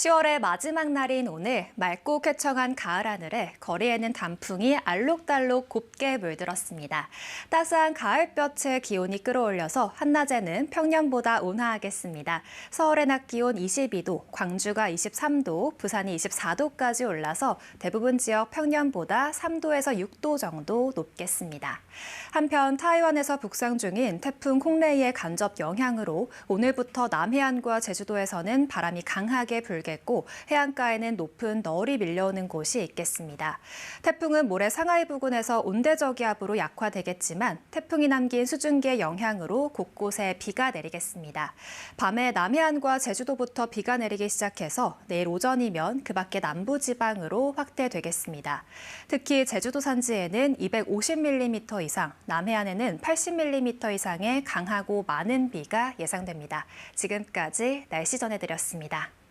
10월의 마지막 날인 오늘 맑고 쾌청한 가을 하늘에 거리에는 단풍이 알록달록 곱게 물들었습니다. 따스한 가을볕에 기온이 끌어올려서 한낮에는 평년보다 온화하겠습니다. 서울의 낮 기온 22도, 광주가 23도, 부산이 24도까지 올라서 대부분 지역 평년보다 3도에서 6도 정도 높겠습니다. 한편 타이완에서 북상 중인 태풍 콩레이의 간접 영향으로 오늘부터 남해안과 제주도에서는 바람이 강하게 불겠고 해안가에는 높은 널이 밀려오는 곳이 있겠습니다. 태풍은 모레 상하이 부근에서 온대저기압으로 약화되겠지만 태풍이 남긴 수증기의 영향으로 곳곳에 비가 내리겠습니다. 밤에 남해안과 제주도부터 비가 내리기 시작해서 내일 오전이면 그 밖의 남부지방으로 확대되겠습니다. 특히 제주도 산지에는 250mm 이상, 남해안에는 80mm 이상의 강하고 많은 비가 예상됩니다. 지금까지 날씨 전해드렸습니다.